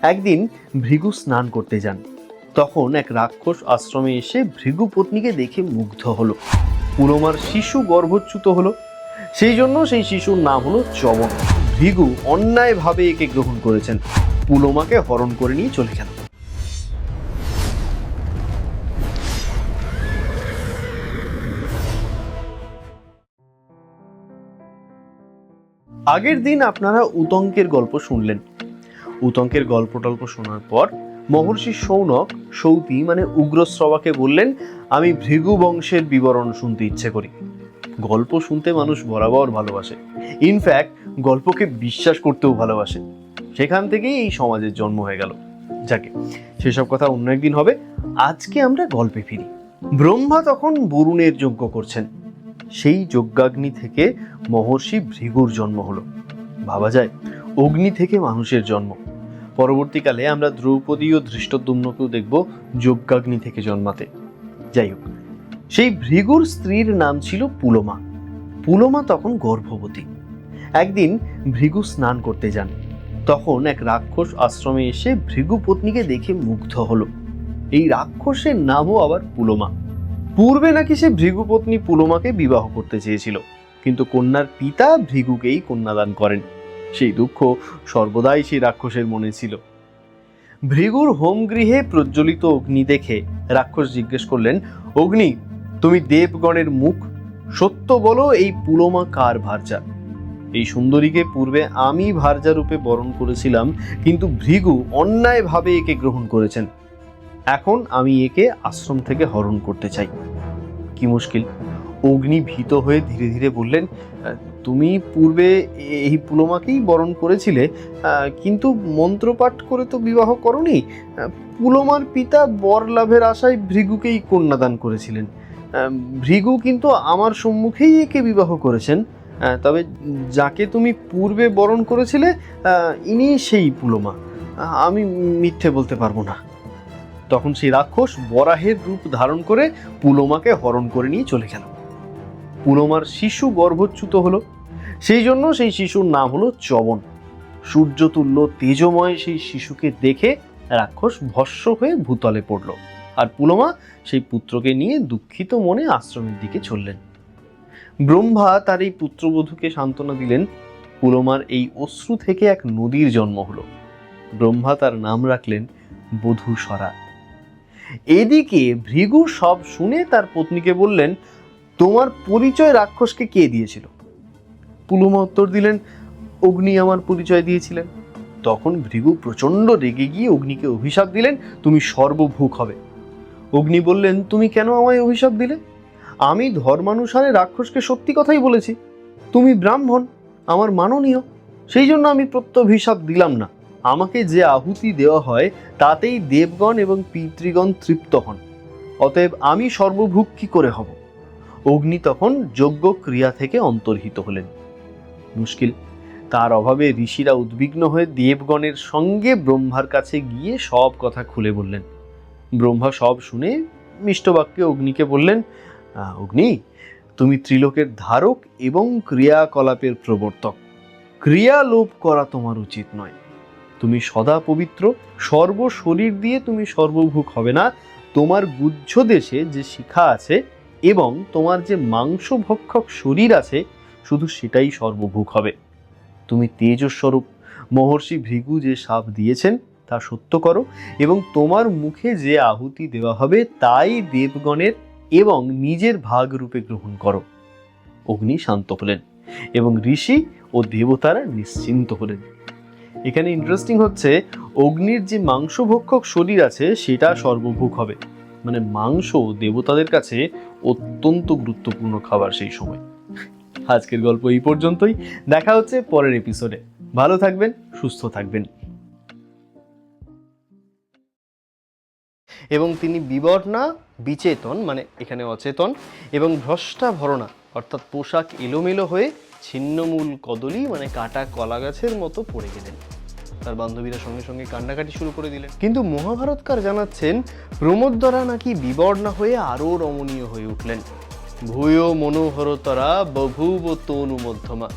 একদিন ভৃগু স্নান করতে যান। তখন এক রাক্ষস আশ্রমে এসে ভৃগু পত্নীকে দেখে মুগ্ধ হলো। পুলমার শিশু গর্ভচ্যুত হলো, সেই জন্য সেই শিশুর নাম হলো চবন। ভৃগু অন্যায়ভাবে একে গ্রহণ করেছেন, পুলমাকে হরণ করে নিয়ে চলে গেল। আগের দিন আপনারা উতঙ্কের গল্প শুনলেন। উতঙ্কের গল্প টল্প শোনার পর মহর্ষি শৌনক সৌতি মানে উগ্রশ্রবাকে বললেন, আমি ভৃগু বংশের বিবরণ শুনতে ইচ্ছে করি। গল্প শুনতে মানুষ বরাবর ভালোবাসে, ইনফ্যাক্ট গল্পকে বিশ্বাস করতেও ভালোবাসে। সেখান থেকেই এই সমাজের জন্ম হয়ে গেল। যাকে সেসব কথা অন্য একদিন হবে। আজকে আমরা গল্পে ফিরি। ব্রহ্মা তখন বরুণের যজ্ঞ করছেন। সেই যজ্ঞাগ্নি থেকে মহর্ষি ভৃগুর জন্ম হলো। ভাবা যায় অগ্নি থেকে মানুষের জন্ম। পরবর্তীকালে আমরা দ্রৌপদী ও ধৃষ্টদ্যুম্নকেও দেখব যজ্ঞাগ্নি থেকে জন্মাতে। যাই হোক, সেই ভৃগুর স্ত্রীর নাম ছিল পুলমা। পুলমা তখন গর্ভবতী। একদিন ভৃগু স্নান করতে যান। তখন এক রাক্ষস আশ্রমে এসে ভৃগু পত্নীকে দেখে মুগ্ধ হলো। এই রাক্ষসের নামও আবার পুলমা। পূর্বে নাকি সে ভৃগুপত্নী পুলমাকে বিবাহ করতে চেয়েছিল, কিন্তু কন্যার পিতা ভৃগুকেই কন্যাদান করেন। সেই দুঃখ সর্বদাই সেই রাক্ষসের মনে ছিল। ভৃগুর হোমগৃহে প্রজ্বলিত অগ্নি দেখে রাক্ষস জিজ্ঞেস করলেন, অগ্নি, তুমি দেবগণের মুখ, সত্য বলো, এই পুলমা কার ভার্যা? এই সুন্দরীকে পূর্বে আমি ভার্যা রূপে বরণ করেছিলাম, কিন্তু ভৃগু অন্যায়ভাবে একে গ্রহণ করেছেন। এখন আমি একে আশ্রম থেকে হরণ করতে চাই। কি মুশকিল! অগ্নি ভীত হয়ে ধীরে ধীরে বললেন, তুমি পূর্বে এই পুলমাকেই বরণ করেছিলে, কিন্তু মন্ত্রপাঠ করে তো বিবাহ করনি। পুলমার পিতা বর লাভের আশায় ভৃগুকেই কন্যাদান করেছিলেন। ভৃগু কিন্তু আমার সম্মুখেই একে বিবাহ করেছেন। তবে যাকে তুমি পূর্বে বরণ করেছিলে ইনি সেই পুলমা। আমি মিথ্যে বলতে পারবো না। তখন সেই রাক্ষস বরাহের রূপ ধারণ করে পুলমাকে হরণ করে নিয়ে চলে গেল। পুলমার শিশু গর্ভচ্যুত হলো, সেই জন্য সেই শিশুর নাম হলো চবন। সূর্যতুল্য তেজময় সেই শিশুকে দেখে রাক্ষস ভস্ম হয়ে ভূতলে পড়ল, আর পুলমা সেই পুত্রকে নিয়ে দুঃখিত মনে আশ্রমের দিকে চললেন। ব্রহ্মা তার এই পুত্রবধূকে সান্ত্বনা দিলেন। পুলমার এই অশ্রু থেকে এক নদীর জন্ম হলো। ব্রহ্মা তার নাম রাখলেন বধূসরা। এদিকে ভৃগু সব শুনে তার পত্নীকে বললেন, তোমার পরিচয় রাক্ষসকে কে দিয়েছিল? পুলমা উত্তর দিলেন, অগ্নি আমার পরিচয় দিয়েছিলেন। তখন ভৃগু প্রচন্ড রেগে গিয়ে অগ্নিকে অভিশাপ দিলেন, তুমি সর্বভূক হবে। অগ্নি বললেন, তুমি কেন আমায় অভিশাপ দিলে? আমি ধর্মানুসারে রাক্ষসকে সত্যি কথাই বলেছি। তুমি ব্রাহ্মণ, আমার মাননীয়, সেই জন্য আমি প্রত্যভিশাপ দিলাম না। আমাকে যে আহুতি দেওয়া হয় তাতেই দেবগণ এবং পিতৃগণ তৃপ্ত হন, অতএব আমি সর্বভূক কি করে হব? অগ্নি তখন যজ্ঞ ক্রিয়া থেকে অন্তর্হিত হলেন। মুশকিল, তার অভাবে ঋষিরা উদ্বিগ্ন হয়ে দেবগণের সঙ্গে ব্রহ্মার কাছে গিয়ে সব কথা খুলে বললেন। ব্রহ্মা সব শুনে মিষ্টবাক্যে অগ্নিকে বললেন, অগ্নি, তুমি ত্রিলোকের ধারক এবং ক্রিয়াকলাপের প্রবর্তক। ক্রিয়া লোপ করা তোমার উচিত নয়। তুমি সদা পবিত্র, সর্বশরীর দিয়ে তুমি সর্বভূক হবে না। তোমার গুহ্য দেশে যে শিখা আছে এবং তোমার যে মাংসভক্ষক শরীর আছে, শুধু সেটাই সর্বভূক হবে। তুমি তেজস্বরূপ। মহর্ষি ভৃগু যে শাপ দিয়েছেন তা সত্য করো, এবং তোমার মুখে যে আহুতি দেওয়া হবে তাই দেবগণের এবং নিজের ভাগ রূপে গ্রহণ করো। অগ্নি শান্ত হলেন এবং ঋষি ও দেবতারা নিশ্চিন্ত হলেন। এখানে ইন্টারেস্টিং হচ্ছে, অগ্নির যে মাংসভক্ষক শরীর আছে সেটা সর্বভূক হবে, মানে মাংস দেবতাদের কাছে অত্যন্ত গুরুত্বপূর্ণ খাবার সেই সময়। আজকের গল্প এই পর্যন্তই। দেখা হচ্ছে পরের এপিসোডে। ভালো থাকবেন, সুস্থ থাকবেন। এবং তিনি বিবর্ণা বিচেতন মানে এখানে অচেতন, এবং ভ্রষ্টা ভরণা অর্থাৎ পোশাক এলোমেলো হয়ে ছিন্নমূল কদলী মানে কাটা কলা গাছের মতো পড়ে গেলেন। তার বান্ধবীরা সঙ্গে সঙ্গে কান্নাকাটি শুরু করে দিলেন। কিন্তু মহাভারতকার জানাচ্ছেন, প্রমোদরা নাকি বিবর্ণা হয়ে আরও রমণীয় হয়ে উঠলেন। ভূয় মনোহরতরা বভূব তনু মধ্যমা।